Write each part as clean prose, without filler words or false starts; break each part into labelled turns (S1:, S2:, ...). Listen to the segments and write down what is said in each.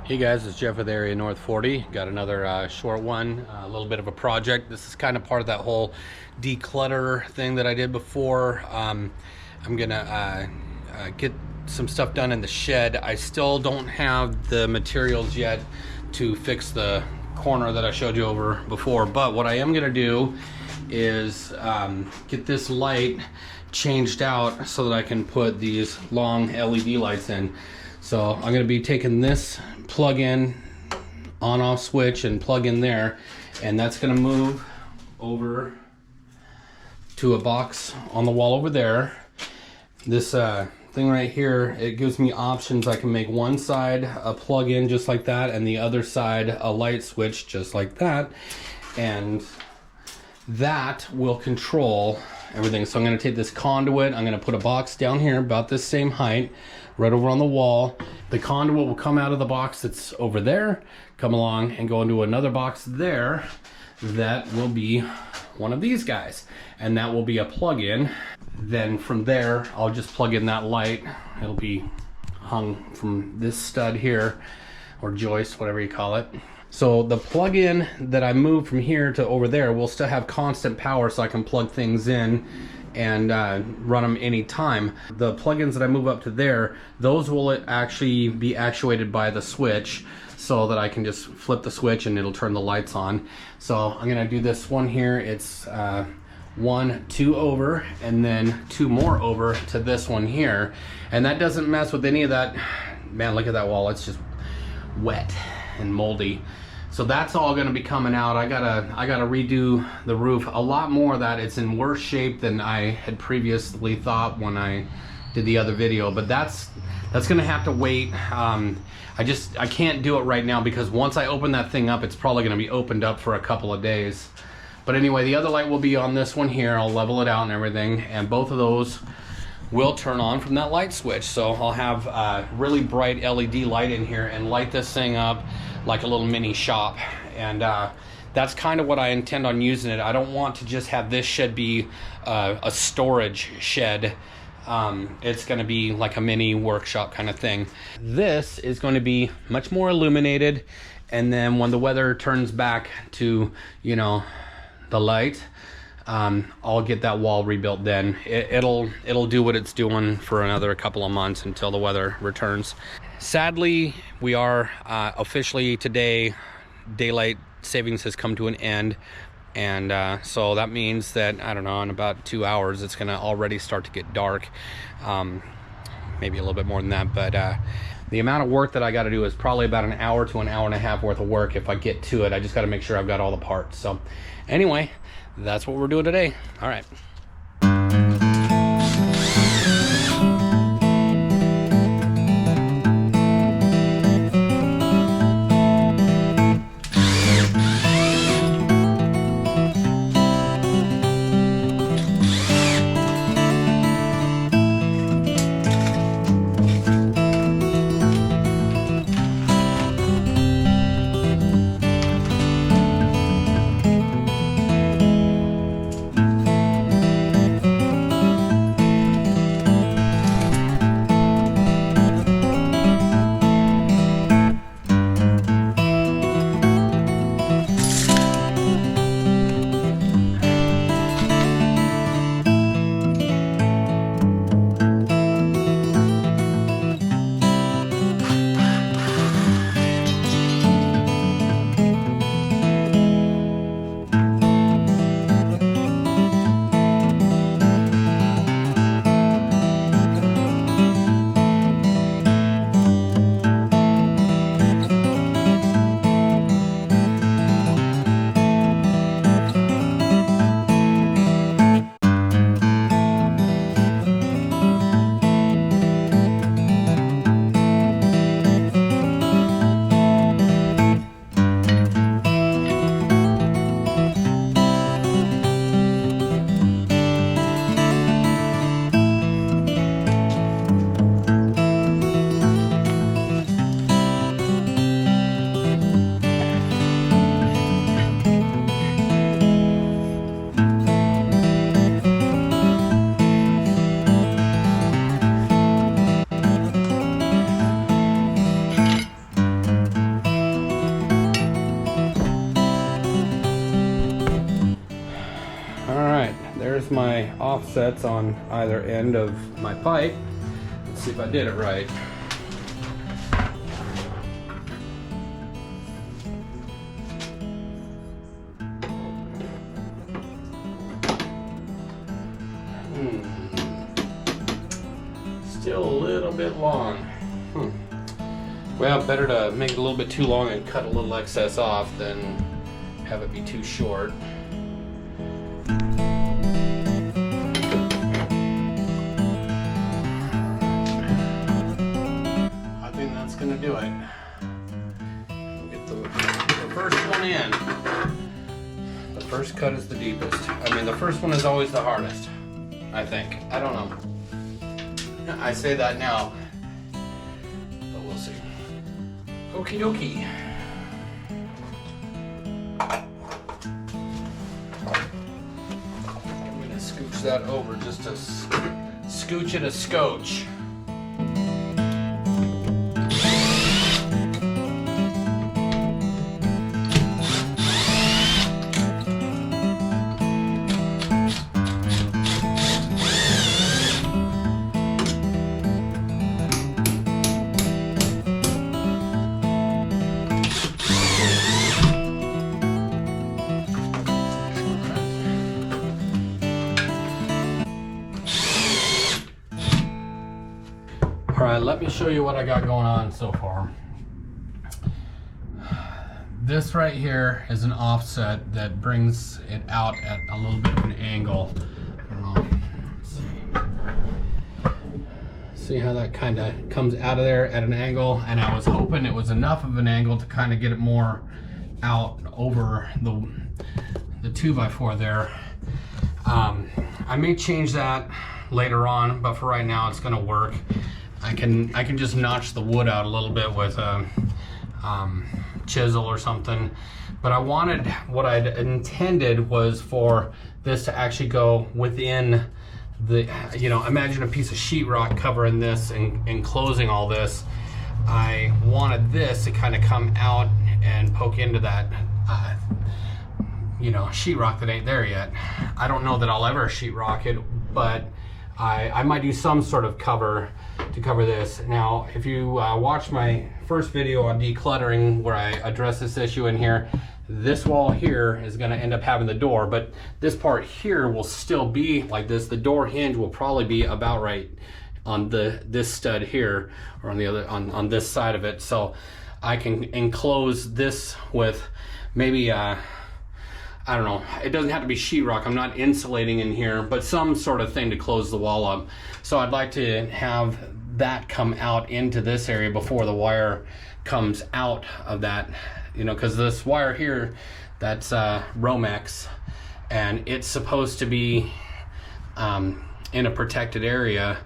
S1: Hey guys, it's Jeff with Area North 40. Got another short one, a little bit of a project. This is kind of part of that whole declutter thing that I did before. I'm gonna get some stuff done in the shed. I still don't have the materials yet to fix the corner that I showed you over before, but what I am gonna do is get this light changed out so that I can put these long LED lights in. So I'm going to be taking this plug-in on-off switch and plug in there, and that's going to move over to a box on the wall over there. This thing right here, it gives me options. I can make one side a plug-in just like that and the other side a light switch just like that, and that will control everything. So I'm going to take this conduit, I'm going to put a box down here about this same height right over on the wall. The conduit will come out of the box that's over there, come along and go into another box there that will be one of these guys, and that will be a plug-in. Then from there I'll just plug in that light. It'll be hung from this stud here, or joist, whatever you call it. So the plug-in that I moved from here to over there will still have constant power, so I can plug things in and run them anytime. The plugins that I move up to there, those will actually be actuated by the switch, so that I can just flip the switch and it'll turn the lights on. So I'm gonna do this one here. It's 1, 2 over, and then 2 more over to this one here. And that doesn't mess with any of that. Man, look at that wall, it's just wet and moldy. So that's all going to be coming out. I gotta redo the roof. A lot more of that. It's in worse shape than I had previously thought when I did the other video, but that's going to have to wait. I can't do it right now because once I open that thing up, it's probably going to be opened up for a couple of days. But anyway, the other light will be on this one here. I'll level it out and everything, and both of those will turn on from that light switch. So I'll have a really bright LED light in here and light this thing up like a little mini shop. And that's kind of what I intend on using it. I don't want to just have this shed be a storage shed. It's going to be like a mini workshop kind of thing. This is going to be much more illuminated, and then when the weather turns back to, you know, the light, I'll get that wall rebuilt then. It'll do what it's doing for another couple of months until the weather returns. Sadly, we are officially today, daylight savings has come to an end, and so that means that, I don't know, in about 2 hours it's gonna already start to get dark. Maybe a little bit more than that, but the amount of work that I got to do is probably about an hour to an hour and a half worth of work if I get to it. I just got to make sure I've got all the parts. So anyway, that's what we're doing today. All right. my offsets on either end of my pipe. Let's see if I did it right. Still a little bit long. Well, better to make it a little bit too long and cut a little excess off than have it be too short. I think that's gonna do it. We'll get the first one in. The first cut is the deepest. I mean, the first one is always the hardest, I think. I don't know. I say that now, but we'll see. Okie dokie. I'm gonna scooch that over just to scooch it a scotch. Alright, let me show you what I got going on so far. This right here is an offset that brings it out at a little bit of an angle. I don't know. See how that kind of comes out of there at an angle? And I was hoping it was enough of an angle to kind of get it more out over the 2x4 there. I may change that later on, but for right now it's going to work. I can just notch the wood out a little bit with a chisel or something, but I wanted, what I'd intended was for this to actually go within the, you know, imagine a piece of sheetrock covering this and enclosing all this. I wanted this to kind of come out and poke into that, you know, sheetrock that ain't there yet. I don't know that I'll ever sheetrock it, but I might do some sort of cover to cover this. Now, if you watch my first video on decluttering where I address this issue in here, this wall here is going to end up having the door, but this part here will still be like this. The door hinge will probably be about right on this stud here, or on the other, on this side of it. So I can enclose this with maybe I don't know, it doesn't have to be sheetrock. I'm not insulating in here, but some sort of thing to close the wall up. So I'd like to have that come out into this area before the wire comes out of that, you know, because this wire here, that's Romex, and it's supposed to be in a protected area.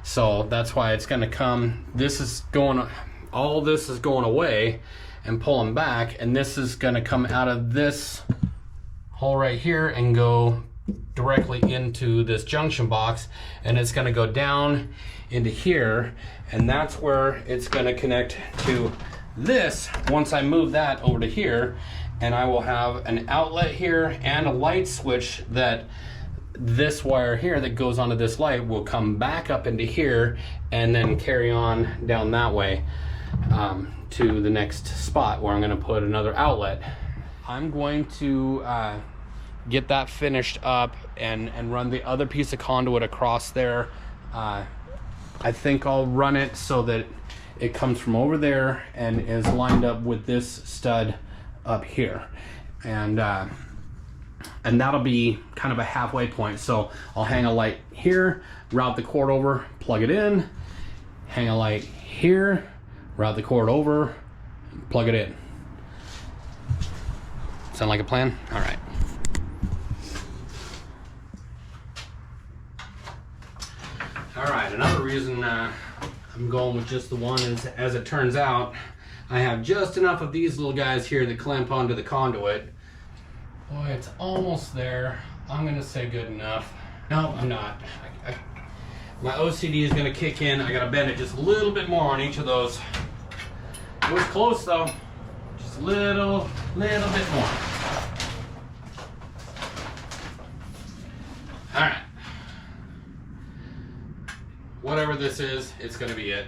S1: So that's why it's gonna come, this is going, all this is going away and pulling back, and this is gonna come out of this hole right here and go directly into this junction box, and it's going to go down into here, and that's where it's going to connect to this once I move that over to here. And I will have an outlet here and a light switch that this wire here that goes onto this light will come back up into here and then carry on down that way to the next spot where I'm going to put another outlet. I'm going to get that finished up and run the other piece of conduit across there. I think I'll run it so that it comes from over there and is lined up with this stud up here, and that'll be kind of a halfway point. So I'll hang a light here, route the cord over, plug it in, hang a light here, route the cord over, plug it in. Sound like a plan? All right. All right, another reason I'm going with just the one is, as it turns out, I have just enough of these little guys here that clamp onto the conduit. Boy, it's almost there. I'm gonna say good enough. No, I'm not. My OCD is gonna kick in. I gotta bend it just a little bit more on each of those. It was close though. Just a little bit more. All right. whatever this is, it's going to be it.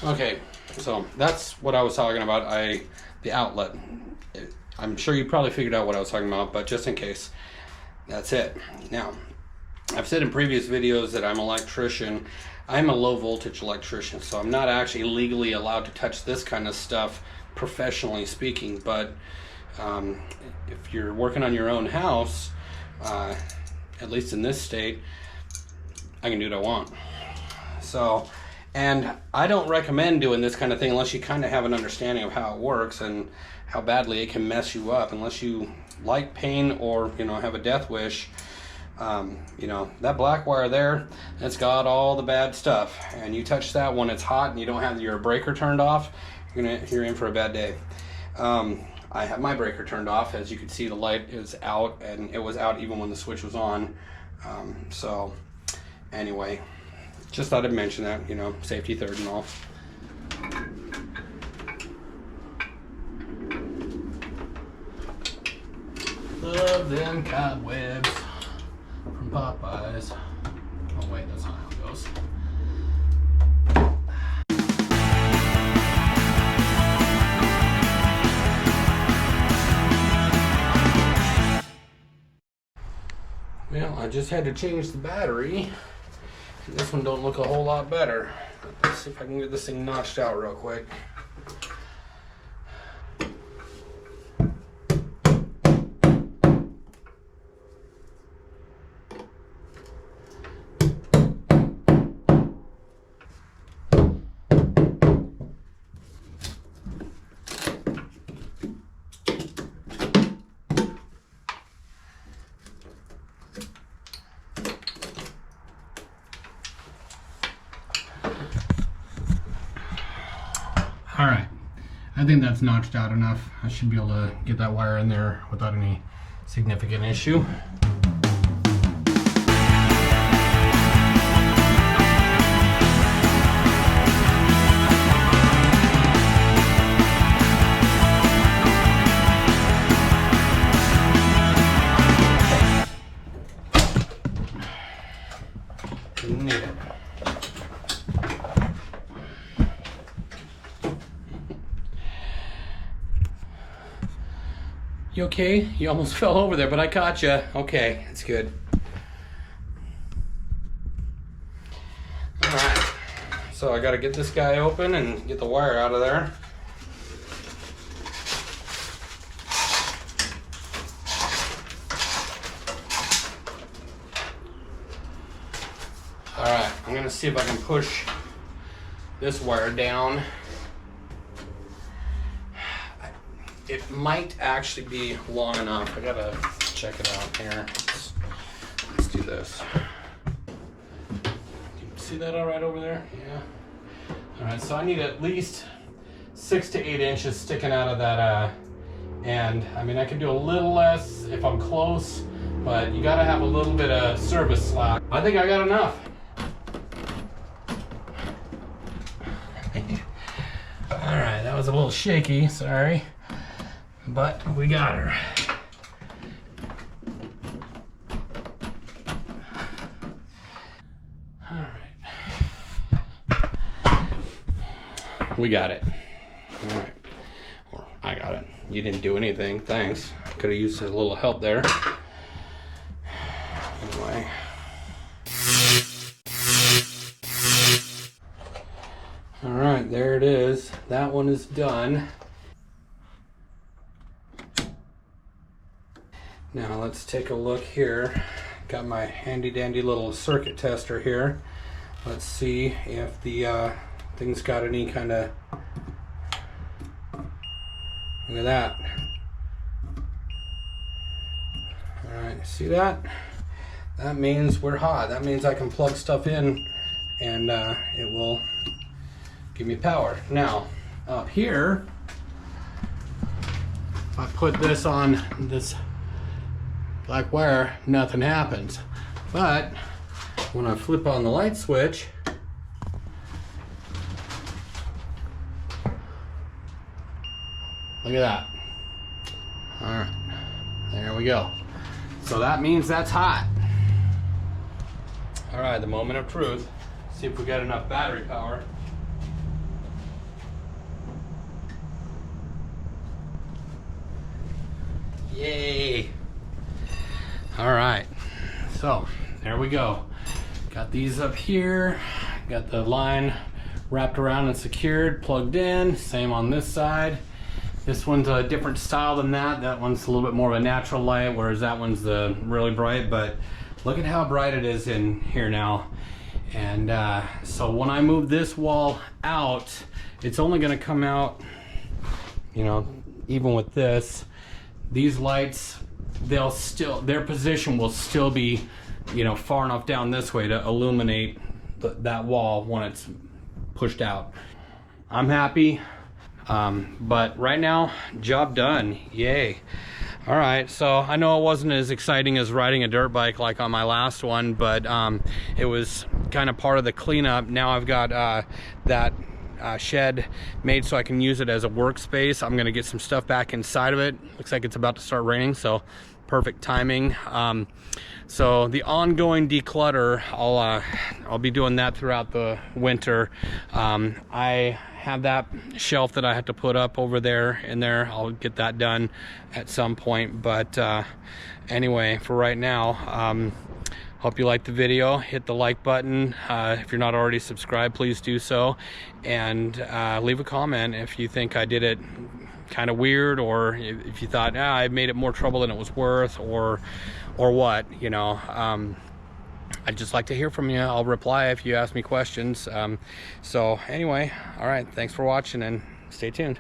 S1: Okay, so that's what I was talking about. The outlet. I'm sure you probably figured out what I was talking about, but just in case, that's it. Now, I've said in previous videos that I'm an electrician. I'm a low voltage electrician, so I'm not actually legally allowed to touch this kind of stuff, professionally speaking. But if you're working on your own house, at least in this state, I can do what I want. So, and I don't recommend doing this kind of thing unless you kind of have an understanding of how it works and how badly it can mess you up. Unless you like pain or, you know, have a death wish, you know, that black wire there, it's got all the bad stuff. And you touch that when it's hot and you don't have your breaker turned off, you're in for a bad day. I have my breaker turned off. As you can see, the light is out, and it was out even when the switch was on. So anyway, just thought I'd mention that, you know, safety third and all. Love them cobwebs from Popeyes. Oh wait, that's not how it goes. Well, I just had to change the battery. This one don't look a whole lot better. Let's see if I can get this thing notched out real quick. All right, I think that's notched out enough. I should be able to get that wire in there without any significant issue. Need it. You okay? You almost fell over there, but I caught you. Okay, it's good. All right, so I got to get this guy open and get the wire out of there. All right, I'm gonna see if I can push this wire down. It might actually be long enough. I gotta check it out here. Let's do this. Do you see that all right over there? Yeah. All right, so I need at least 6 to 8 inches sticking out of that end. I mean, I can do a little less if I'm close, but you gotta have a little bit of service slack. I think I got enough. All right, that was a little shaky, sorry. But we got her. All right. We got it. All right. Or I got it. You didn't do anything. Thanks. Could have used a little help there. Anyway. All right, there it is. That one is done. Now let's take a look here. Got my handy dandy little circuit tester here. Let's see if the thing's got any kind of, look at that. Alright, see that? That means we're hot. That means I can plug stuff in and it will give me power. Now, up here, if I put this on this black wire, nothing happens. But when I flip on the light switch, look at that. All right, there we go. So that means that's hot. All right, the moment of truth. See if we got enough battery power. Yay! All right, so there we go. Got these up here. Got the line wrapped around and secured, plugged in. Same on this side. This one's a different style than that. That one's a little bit more of a natural light, whereas that one's the really bright. But look at how bright it is in here now. And so when I move this wall out, it's only going to come out, you know, even with this, these lights, they'll still, their position will still be, you know, far enough down this way to illuminate that wall when it's pushed out. I'm happy, but right now, job done. Yay. All right, so I know it wasn't as exciting as riding a dirt bike like on my last one, but it was kind of part of the cleanup. Now I've got that shed made so I can use it as a workspace. I'm gonna get some stuff back inside of it. Looks like it's about to start raining, so perfect timing. So the ongoing declutter, I'll be doing that throughout the winter. I have that shelf that I have to put up over there in there. I'll get that done at some point, but anyway, for right now, hope you liked the video. Hit the like button. If you're not already subscribed, please do so, and leave a comment if you think I did it kind of weird, or if you thought I made it more trouble than it was worth, or what, you know. I'd just like to hear from you. I'll reply if you ask me questions. So anyway, all right, thanks for watching and stay tuned.